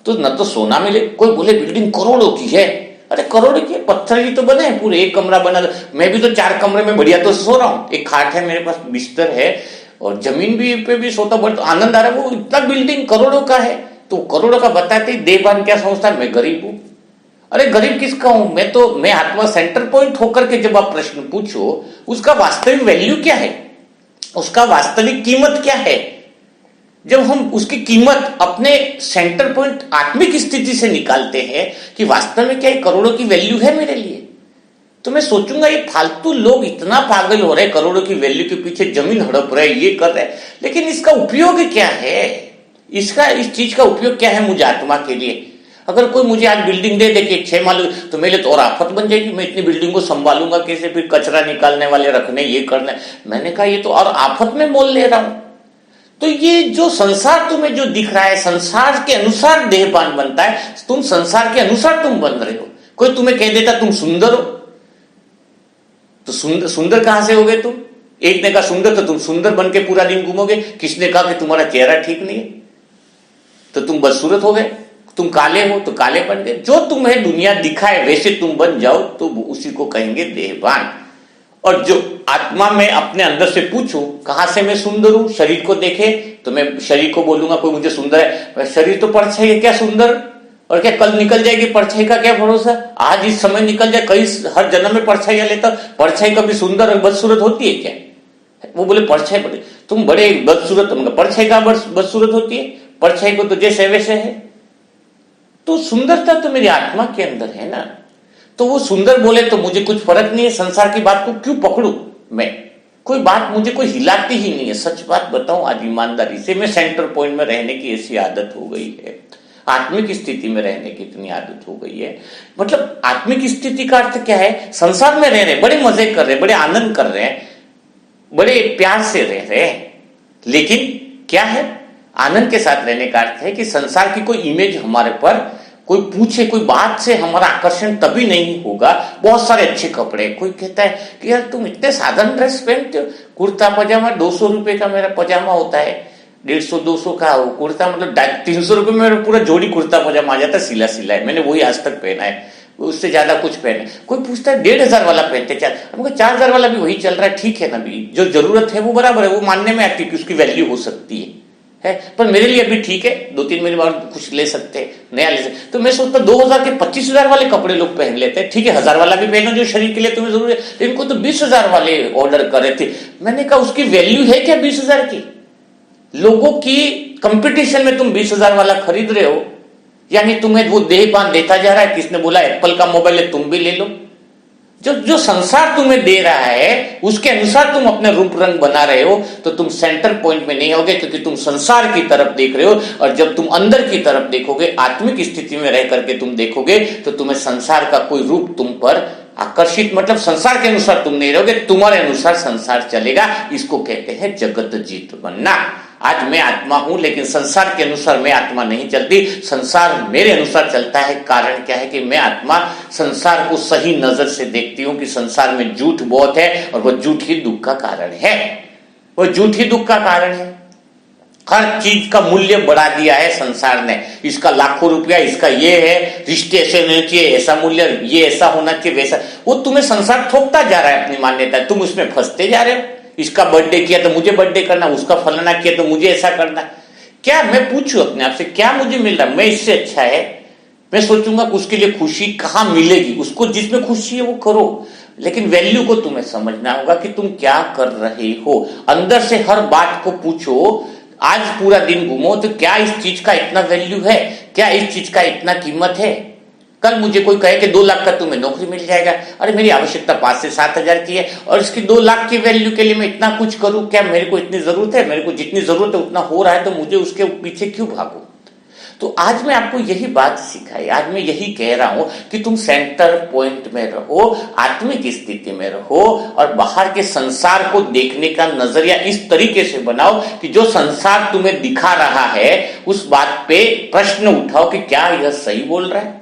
तो न तो सोना मिले, कोई बोले बिल्डिंग करोड़ों की है, अरे करोड़ों की पत्थर की तो बने हैं, पूरे एक कमरा बना, मैं भी तो 4 कमरे में बढ़िया तो सो रहा हूं, एक खाट है मेरे पास, बिस्तर है, और जमीन भी पे भी सोता, बड़ा तो आनंद आ रहा है। वो इतना बिल्डिंग करोड़ों का है, तो करोड़ों का बताते ही देवान क्या समझता है, मैं गरीब हूं। अरे गरीब किसका हूं, मैं आत्मा सेंटर पॉइंट होकर के जब आप प्रश्न पूछो, उसका वास्तविक वैल्यू क्या है, उसका वास्तविक कीमत क्या है। जब हम उसकी कीमत अपने सेंटर पॉइंट आत्मिक स्थिति से निकालते हैं कि वास्तव में क्या करोड़ों की वैल्यू है मेरे लिए, तो मैं सोचूंगा ये फालतू लोग इतना पागल हो रहे, करोड़ों की वैल्यू के पीछे जमीन हड़प रहे, ये कर रहे, लेकिन इसका उपयोग क्या है, इस चीज का उपयोग क्या है मुझे आत्मा के लिए। अगर कोई मुझे आज बिल्डिंग दे कि 6 माले, तो मेरे तो और आफत बन जाएगी, मैं इतनी बिल्डिंग को संभालूंगा कैसे, फिर कचरा निकालने वाले रखने, ये करने। मैंने कहा ये तो और आफत में मोल ले रहा हूं। तो ये जो संसार तुम्हें जो दिख रहा है, संसार के अनुसार देहपान बनता है, तुम संसार के अनुसार तुम बन रहे हो। कोई तुम्हें कह देता तुम सुंदर हो, तो सुंदर कहां से हो गए तुम। एक ने कहा सुंदर, तो तुम सुंदर बन के पूरा दिन घूमोगे। किसने कहा कि तुम्हारा चेहरा ठीक नहीं है, तो तुम बदसूरत हो गए। तुम काले हो तो काले बन गए। जो तुम्हें दुनिया दिखाए वैसे तुम बन जाओ, तो उसी को कहेंगे देहवान। और जो आत्मा में अपने अंदर से पूछूं कहां से मैं सुंदर हूं, शरीर को देखे तो मैं शरीर को बोलूंगा कोई मुझे सुंदर है, शरीर तो परछाई है, क्या सुंदर, और क्या कल निकल जाएगी परछाई का क्या भरोसा। आज इस समय निकल जाए, कई हर जन्म में परछाई लेता, परछाई कभी सुंदर और बदसूरत होती है क्या। वो बोले परछाई बड़े, तुम बड़े बदसूरत, परछाई का बदसूरत होती है, परछाई को तो जैसे वैसे है। तो सुंदरता तो मेरी आत्मा के अंदर है ना। तो वो सुंदर बोले तो मुझे कुछ फर्क नहीं है, संसार की बात को क्यों पकड़ू मैं, कोई बात मुझे कोई हिलाती ही नहीं है। सच बात बताऊं, आज ईमानदारी से मैं सेंटर पॉइंट में रहने की ऐसी आदत हो गई है, आत्मिक स्थिति में रहने की इतनी आदत हो गई है। मतलब आत्मिक स्थिति का अर्थ क्या है, संसार में रह रहे, बड़े मजे कर रहे, बड़े आनंद कर रहे हैं, बड़े प्यार से रह रहे हैं, लेकिन क्या है, आनंद के साथ रहने का अर्थ है कि संसार की कोई इमेज हमारे पर कोई पूछे, कोई बात से हमारा आकर्षण तभी नहीं होगा। बहुत सारे अच्छे कपड़े, कोई कहता है कि यार तुम इतने साधारण ड्रेस पहनते हो, कुर्ता पजामा 200 रुपए का मेरा पजामा होता है, 150-200 का कुर्ता, मतलब 300 रुपए में मेरा पूरा जोड़ी कुर्ता पजामा आ जाता है, सिला सिला है, मैंने वही आज तक पहना है, उससे ज्यादा कुछ पहने। कोई पूछता है 1500 वाला पहनते, 4000 वाला भी वही चल रहा है, ठीक है ना, भी जो जरूरत है वो बराबर है, वो मानने में आती है कि उसकी वैल्यू हो सकती है, पर मेरे लिए अभी ठीक है, 2-3 महीने बाद कुछ ले सकते हैं, नया ले सकते। तो मैं सोचता 2000 के 25,000 वाले कपड़े लोग पहन लेते हैं, ठीक है, 1000 वाला भी पहनो जो शरीर के लिए तुम्हें जरूरी है। इनको तो 20,000 वाले ऑर्डर करे थे। मैंने कहा उसकी वैल्यू है क्या 20,000 की। लोगों की कंपटीशन में तुम 20,000 वाला खरीद रहे हो, यानी तुम्हें वो देहपान देता जा रहा है। किसने बोला एप्पल का मोबाइल है तुम भी ले लो। जो संसार तुम्हें दे रहा है उसके अनुसार तुम अपने रूप रंग बना रहे हो, तो तुम सेंटर पॉइंट में नहीं होगे, क्योंकि तुम संसार की तरफ देख रहे हो। और जब तुम अंदर की तरफ देखोगे, आत्मिक स्थिति में रह करके तुम देखोगे, तो तुम्हें संसार का कोई रूप तुम पर आकर्षित, मतलब संसार के अनुसार तुम नहीं रहोगे, तुम्हारे अनुसार संसार चलेगा। इसको कहते हैं जगत जीत बनना। आज मैं आत्मा हूं, लेकिन संसार के अनुसार मैं आत्मा नहीं चलती, संसार मेरे अनुसार चलता है। कारण क्या है कि मैं आत्मा संसार को सही नजर से देखती हूं कि संसार में झूठ बहुत है, और वह झूठ ही दुख का कारण है, वह झूठ ही दुख का कारण है। हर चीज का मूल्य बढ़ा दिया है संसार ने, इसका लाखों रुपया, इसका ये है, रिश्ते ऐसे होने चाहिए, ऐसा मूल्य, ये ऐसा होना चाहिए, वैसा। वो तुम्हें संसार थोपता जा रहा है अपनी मान्यता, तुम उसमें फंसते जा रहे हो। इसका बर्थडे किया तो मुझे बर्थडे करना, उसका फलाना किया तो मुझे ऐसा करना। क्या मैं पूछूं अपने आप से, क्या मुझे मिल रहा है, मैं इससे अच्छा है। मैं सोचूंगा कि उसके लिए खुशी कहां मिलेगी, उसको जिसमें खुशी है वो करो, लेकिन वैल्यू को तुम्हें समझना होगा कि तुम क्या कर रहे हो। अंदर से हर बात को पूछो। आज पूरा दिन घूमो तो क्या इस चीज का इतना वैल्यू है, क्या इस चीज का इतना कीमत है। कल मुझे कोई कहे कि 2 लाख का तुम्हें नौकरी मिल जाएगा, अरे मेरी आवश्यकता 5 से 7 हजार की है और इसकी 2 लाख की वैल्यू के लिए मैं इतना कुछ करूं, क्या मेरे को इतनी जरूरत है? मेरे को जितनी जरूरत है उतना हो रहा है, तो मुझे उसके पीछे क्यों भागूं? तो आज मैं आपको यही बात सिखाई, आज मैं यही कह रहा हूं कि तुम सेंटर पॉइंट में रहो, आत्मिक स्थिति में रहो और बाहर के संसार को देखने का नजरिया इस तरीके से बनाओ कि जो संसार तुम्हें दिखा रहा है उस बात पे प्रश्न उठाओ कि क्या यह सही बोल रहा है,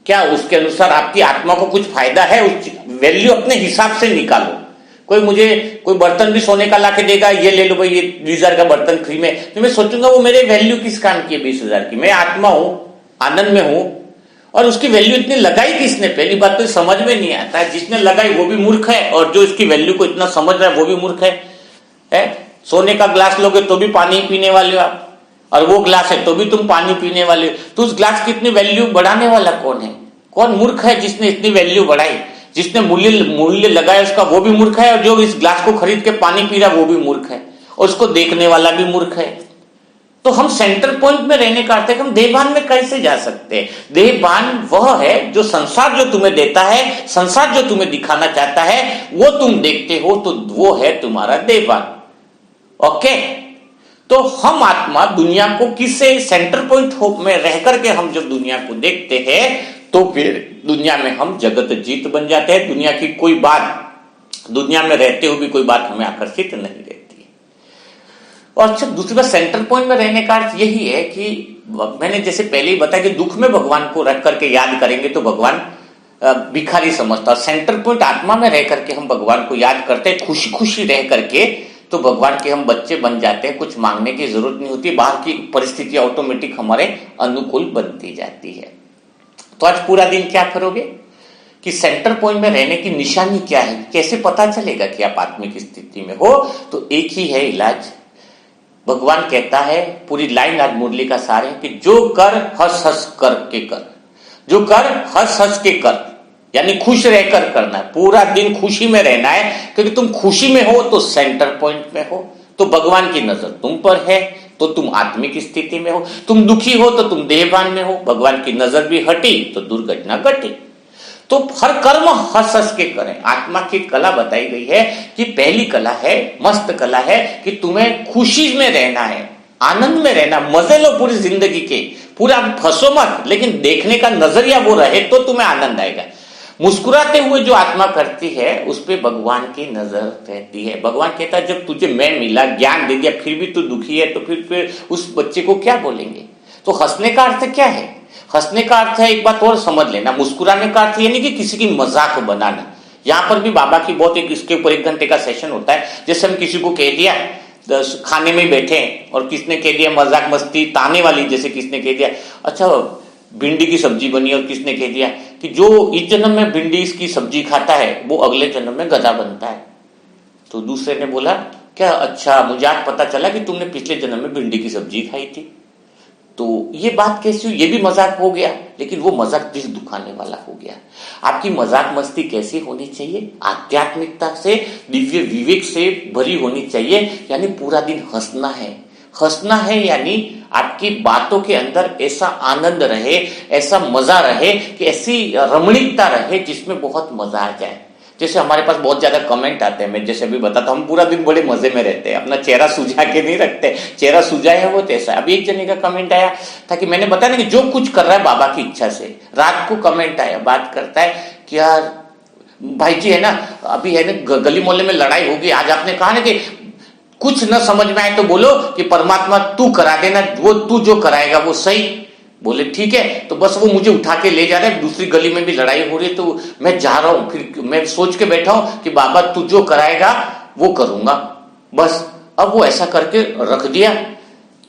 क्या उसके अनुसार आपकी आत्मा को कुछ फायदा है, उस वैल्यू अपने हिसाब से निकालो। कोई बर्तन भी सोने का लाके देगा, ये ले लो भाई, ये 20,000 का बर्तन फ्री में, तो मैं सोचूंगा वो मेरे वैल्यू किस काम की है 20,000 की? मैं आत्मा हूं, आनंद में हूं, और उसकी वैल्यू इतनी लगाई किसने? पहली बात तो समझ में नहीं आता है, जिसने लगाई वो भी मूर्ख है और जो इसकी वैल्यू को इतना समझ रहा है वो भी मूर्ख है? सोने का ग्लास लोगे तो भी पानी पीने वाले हो आप, और वो ग्लास है तो भी तुम पानी पीने वाले हो, तो उस ग्लास की इतनी वैल्यू बढ़ाने वाला कौन है? कौन मूर्ख है जिसने इतनी वैल्यू बढ़ाई? जिसने मूल्य लगाया उसका वो भी मूर्ख है, और जो इस ग्लास को खरीद के पानी पी रहा वो भी मूर्ख है, और उसको देखने वाला भी मूर्ख है। तो हम सेंटर पॉइंट में रहने का अर्थ है कि हम देहभान में कैसे जा सकते हैं? देहभान वह है जो संसार जो तुम्हें देता है, संसार जो तुम्हें दिखाना चाहता है वो तुम देखते हो, तो वो है तुम्हारा देहभान। ओके, तो हम आत्मा दुनिया को किससे सेंटर पॉइंट में रह करके हम जब दुनिया को देखते हैं तो फिर दुनिया में हम जगत जीत बन जाते हैं। दुनिया की कोई बात, दुनिया में रहते हुए भी कोई बात हमें आकर्षित नहीं रहती है। और अच्छा, दूसरी बात सेंटर पॉइंट में रहने का अर्थ यही है कि मैंने जैसे पहले ही बताया कि दुख में भगवान को रख करके याद करेंगे तो भगवान भिखारी समझता है। सेंटर पॉइंट आत्मा में रह करके हम भगवान को याद करते हैं, खुशी खुशी रह करके, तो भगवान के हम बच्चे बन जाते हैं। कुछ मांगने की जरूरत नहीं होती, बाहर की परिस्थिति ऑटोमेटिक हमारे अनुकूल बनती जाती है। तो आज पूरा दिन क्या करोगे कि सेंटर पॉइंट में रहने की निशानी क्या है, कैसे पता चलेगा कि आप आत्मिक स्थिति में हो? तो एक ही है इलाज। भगवान कहता है, पूरी लाइन आज मुरली का सार है कि जो कर हंस हंस कर के कर, जो कर हंस हंस के कर, यानी खुश रहकर करना है। पूरा दिन खुशी में रहना है, क्योंकि तुम खुशी में हो तो सेंटर पॉइंट में हो, तो भगवान की नजर तुम पर है, तो तुम आत्मिक स्थिति में हो। तुम दुखी हो तो तुम देहभान में हो, भगवान की नजर भी हटी तो दुर्घटना घटी। तो हर कर्म हंस हंस के करें। आत्मा की कला बताई गई है कि पहली कला है, मस्त कला है कि तुम्हें खुशी में रहना है, आनंद में रहना, मजे लो पूरी जिंदगी के, पूरा फंसो मत, लेकिन देखने का नजरिया वो रहे तो तुम्हें आनंद आएगा। मुस्कुराते हुए जो आत्मा करती है उस पे भगवान की नजर रहती है। भगवान कहता है जब तुझे मैं मिला, ज्ञान दे दिया, फिर भी तू दुखी है, तो फिर उस बच्चे को क्या बोलेंगे? तो हंसने का अर्थ क्या है? हंसने का अर्थ है, एक बात और समझ लेना, मुस्कुराने का अर्थ ये नहीं कि किसी की मजाक बनाना। यहां पर भी बाबा की बहुत इसके ऊपर 1 घंटे का सेशन होता है। जैसे हम किसी को कह दिया खाने में बैठे और किसने कह दिया मजाक मस्ती ताने वाली, जैसे किसने कह दिया अच्छा भिंडी की सब्जी बनी, और किसने कह दिया कि जो इस जन्म में भिंडी की सब्जी खाता है वो अगले जन्म में गधा बनता है। तो दूसरे ने बोला क्या, अच्छा मुझे आज पता चला कि तुमने पिछले जन्म में भिंडी की सब्जी खाई थी। तो ये बात कैसी हुई? ये भी मजाक हो गया, लेकिन वो मजाक दिल दुखाने वाला हो गया। आपकी मजाक मस्ती कैसी होनी चाहिए? आध्यात्मिकता से, दिव्य विवेक से भरी होनी चाहिए। यानी पूरा दिन हंसना है। हंसना है यानी आपकी बातों के अंदर ऐसा आनंद रहे, ऐसा मजा रहे, कि ऐसी रमणीकता रहे जिसमें बहुत मजा आ जाए। जैसे हमारे पास बहुत ज्यादा कमेंट आते हैं, मैं जैसे अभी बताता हूँ, हम पूरा दिन बड़े मजे में रहते हैं, अपना चेहरा सुझा के नहीं रखते, चेहरा सुझाया है वो कैसा। अभी एक जने का कमेंट आया था कि मैंने बताया ना कि जो कुछ कर रहा है बाबा की इच्छा से। रात को कमेंट आया, बात करता है कि यार भाई जी है ना, अभी है ना गली मोहल्ले में लड़ाई होगी, आज आपने कहा ना कि कुछ न समझ में आए तो बोलो कि परमात्मा तू करा देना, वो तू जो कराएगा वो सही। बोले ठीक है, तो बस वो मुझे उठा के ले जा रहा है, दूसरी गली में भी लड़ाई हो रही है, तो मैं जा रहा हूं। फिर मैं सोच के बैठा हूं कि बाबा तू जो कराएगा वो करूंगा, बस। अब वो ऐसा करके रख दिया।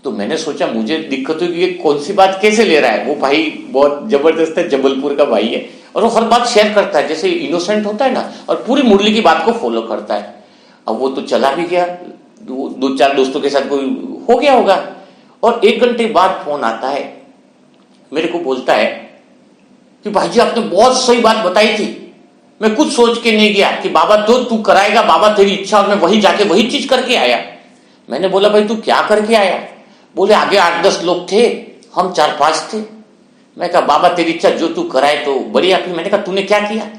तो मैंने सोचा मुझे दिक्कत हुई कि ये कौन सी बात कैसे ले रहा है। वो भाई बहुत जबरदस्त है, जबलपुर का भाई है, और वो हर बात शेयर करता है, जैसे इनोसेंट होता है ना, और पूरी मुरली की बात को फॉलो करता है। अब वो तो चला भी गया, 2-4 दोस्तों के साथ कोई हो गया होगा, और 1 घंटे बाद फोन आता है, मेरे को बोलता है कि भाई जी आपने बहुत सही बात बताई थी, मैं कुछ सोच के नहीं गया कि बाबा तो तू कराएगा, बाबा तेरी इच्छा, और मैं वही जाके वही चीज करके आया। मैंने बोला भाई तू क्या करके आया? बोले आगे 8-10 लोग थे, हम 4-5 थे। मैं कहा बाबा तेरी इच्छा, जो तू कराए तो बढ़िया। फिर मैंने कहा तूने क्या किया?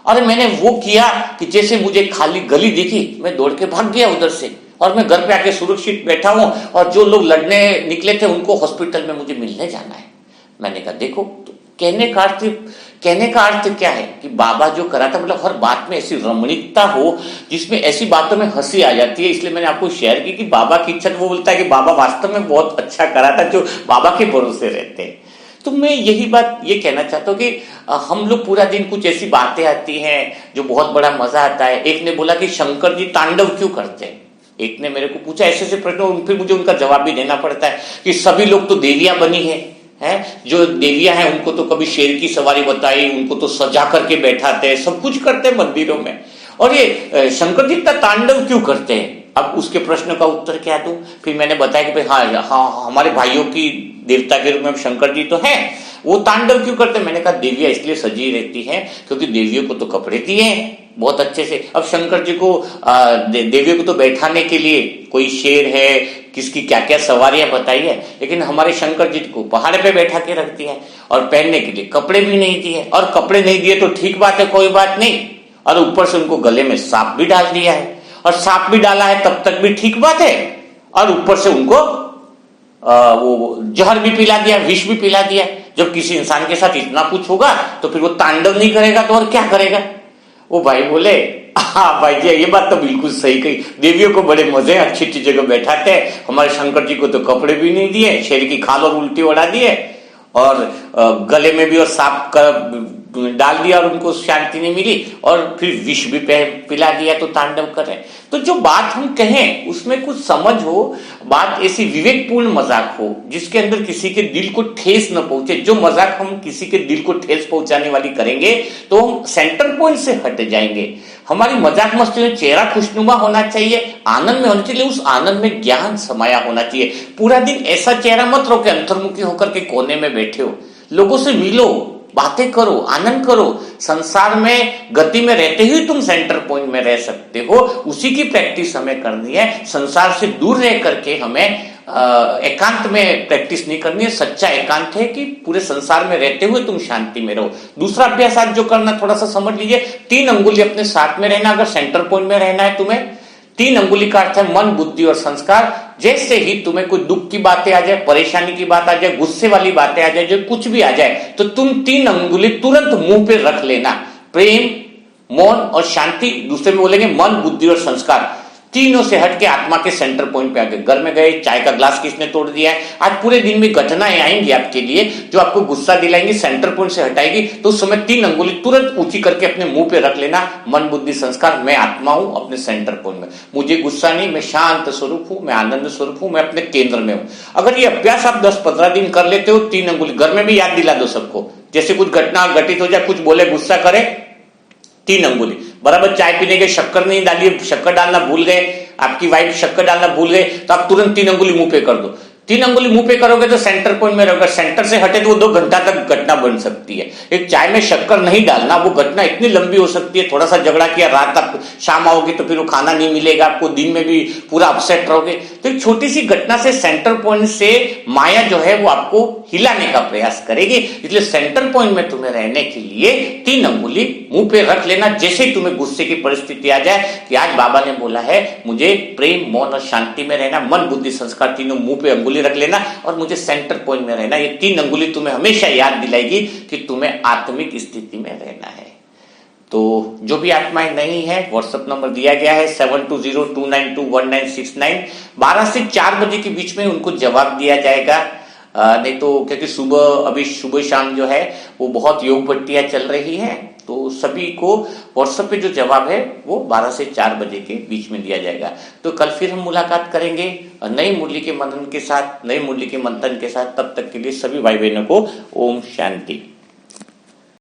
अरे मैंने वो किया कि जैसे मुझे खाली गली दिखी मैं दौड़ के भाग गया उधर से, और मैं घर पे आके सुरक्षित बैठा हूं, और जो लोग लड़ने निकले थे उनको हॉस्पिटल में मुझे मिलने जाना है। मैंने कहा देखो, तो कहने का अर्थ क्या है कि बाबा जो करा था, मतलब हर बात में ऐसी रमणीकता हो जिसमें ऐसी बातों में हंसी आ जाती है। इसलिए मैंने आपको शेयर की कि बाबा की इच्छा, वो बोलता है कि बाबा वास्तव में बहुत अच्छा करा था जो बाबा के भरोसे रहते हैं। तो मैं यही बात ये कहना चाहता हूँ कि हम लोग पूरा दिन कुछ ऐसी बातें आती हैं जो बहुत बड़ा मजा आता है। एक ने बोला कि शंकर जी तांडव क्यों करते हैं, एक ने मेरे को पूछा ऐसे ऐसे प्रश्न, फिर मुझे उनका जवाब भी देना पड़ता है कि सभी लोग तो देवियां बनी है, जो देवियां हैं उनको तो कभी शेर की सवारी बताई, उनको तो सजा करके बैठाते हैं, सब कुछ करते हैं मंदिरों में, और ये शंकर जी इतना तांडव क्यों करते हैं? अब उसके प्रश्न का उत्तर क्या दूं? फिर मैंने बताया कि भाई हाँ हमारे भाइयों की देवता के रूप में शंकर जी तो हैं, वो तांडव क्यों करते हैं? मैंने कहा देवियां इसलिए सजी रहती हैं क्योंकि देवियों को तो कपड़े दिए हैं बहुत अच्छे से। अब शंकर जी को देवियों को तो बैठाने के लिए कोई शेर है, किसकी क्या क्या सवारियां बताई है, लेकिन हमारे शंकर जी को पहाड़ पे बैठा के रख दिया है, और पहनने के लिए कपड़े भी नहीं दिए, और कपड़े नहीं दिए तो ठीक बात है, कोई बात नहीं, और ऊपर से उनको गले में सांप भी डाल दिया है, और सांप भी डाला है तब तक भी ठीक बात है, और ऊपर से उनको वो जहर भी पिला दिया, विष भी पिला दिया। जब किसी इंसान के साथ इतना कुछ होगा तो फिर वो तांडव नहीं करेगा तो और क्या करेगा? वो भाई बोले हाँ भाई जी ये बात तो बिल्कुल सही कही, देवियों को बड़े मजे अच्छी अच्छी जगह बैठाते हैं, हमारे शंकर जी को तो कपड़े भी नहीं दिए, शेर की खाल और उल्टी उड़ा दिए, और गले में भी और सांप का डाल दिया और उनको शांति नहीं मिली, और फिर विष भी पिला दिया तो तांडव कर रहे। तो जो बात हम कहें उसमें कुछ समझ हो, बात ऐसी विवेकपूर्ण मजाक हो जिसके अंदर किसी के दिल को ठेस न पहुंचे। जो मजाक हम किसी के दिल को ठेस पहुंचाने वाली करेंगे तो हम सेंटर पॉइंट से हट जाएंगे। हमारी मजाक मस्ती में चेहरा खुशनुमा होना चाहिए, आनंद में होना चाहिए, उस आनंद में ज्ञान समाया होना चाहिए। पूरा दिन ऐसा चेहरा मत रहो कि अंतर्मुखी होकर के कोने में बैठे हो। लोगों से मिलो, बातें करो, आनंद करो। संसार में गति में रहते हुए तुम सेंटर पॉइंट में रह सकते हो, उसी की प्रैक्टिस हमें करनी है। संसार से दूर रह करके हमें एकांत में प्रैक्टिस नहीं करनी है। सच्चा एकांत है कि पूरे संसार में रहते हुए तुम शांति में रहो। दूसरा अभ्यास आज जो करना थोड़ा सा समझ लीजिए, 3 अंगुली अपने साथ में रहना। अगर सेंटर पॉइंट में रहना है तुम्हें, 3 अंगुली का अर्थ है मन, बुद्धि और संस्कार। जैसे ही तुम्हें कोई दुख की बातें आ जाए, परेशानी की बात आ जाए, गुस्से वाली बातें आ जाए, जो कुछ भी आ जाए, तो तुम 3 अंगुली तुरंत मुंह पे रख लेना। प्रेम, मौन और शांति। दूसरे में बोलेंगे मन, बुद्धि और संस्कार। तीनों से हट के आत्मा के सेंटर पॉइंट पे आ गए। घर में गए, चाय का ग्लास किसने तोड़ दिया है, आज पूरे दिन में घटनाएं आएंगी आपके लिए जो आपको गुस्सा दिलाएंगी, सेंटर पॉइंट से हटाएगी। तो उस समय 3 अंगुली तुरंत ऊंची करके अपने मुंह पे रख लेना। मन, बुद्धि, संस्कार। मैं आत्मा हूं अपने सेंटर पॉइंट में, मुझे गुस्सा नहीं, मैं शांत स्वरूप हूं, मैं आनंद स्वरूप हूं, मैं अपने केंद्र में हूं। अगर ये अभ्यास आप 10-15 दिन कर लेते हो, 3 अंगुली घर में भी याद दिला दो सबको। जैसे कुछ घटना घटित हो जाए, कुछ बोले, गुस्सा करे, 3 अंगुली। बराबर चाय पीने के शक्कर नहीं डालिए, शक्कर डालना भूल गए, आपकी वाइफ शक्कर डालना भूल गए, तो आप तुरंत 3 अंगुली मुंह पे कर दो। 3 अंगुली मुंह पे करोगे तो सेंटर पॉइंट में रहोगे। सेंटर से हटे तो वो 2 घंटा तक घटना बन सकती है। एक चाय में शक्कर नहीं डालना, वो घटना इतनी लंबी हो सकती है। थोड़ा सा झगड़ा किया, रात तक शाम आओगे तो फिर वो खाना नहीं मिलेगा आपको, दिन में भी पूरा अपसेट रहोगे। तो एक छोटी सी घटना से, सेंटर पॉइंट से माया जो है वो आपको हिलाने का प्रयास करेगी। इसलिए सेंटर पॉइंट में तुम्हें रहने के लिए 3 अंगुली मुंह पे रख लेना। जैसे ही तुम्हें गुस्से की परिस्थिति आ जाए कि आज बाबा ने बोला है मुझे प्रेम, मौन और शांति में रहना, मन, बुद्धि, संस्कार तीनों मुंह पे अंगुली रख लेना और मुझे सेंटर पॉइंट में रहना। ये 3 अंगुली तुम्हें हमेशा याद दिलाएगी कि तुम्हें आत्मिक स्थिति में रहना है। तो जो भी आत्माएं नहीं है, व्हाट्सएप नंबर दिया गया है 7202921969। 12 से 4 बजे के बीच में उनको जवाब दिया जाएगा। नहीं तो क्योंकि अभी सुबह शाम जो है वो बहुत योग भट्टियां चल रही है, तो सभी को व्हाट्सएप पे जो जवाब है वो 12 से 4 बजे के बीच में दिया जाएगा। तो कल फिर हम मुलाकात करेंगे नई मुरली के मनन के साथ, नई मुरली के मंथन के साथ। तब तक के लिए सभी भाई बहनों को ओम शांति।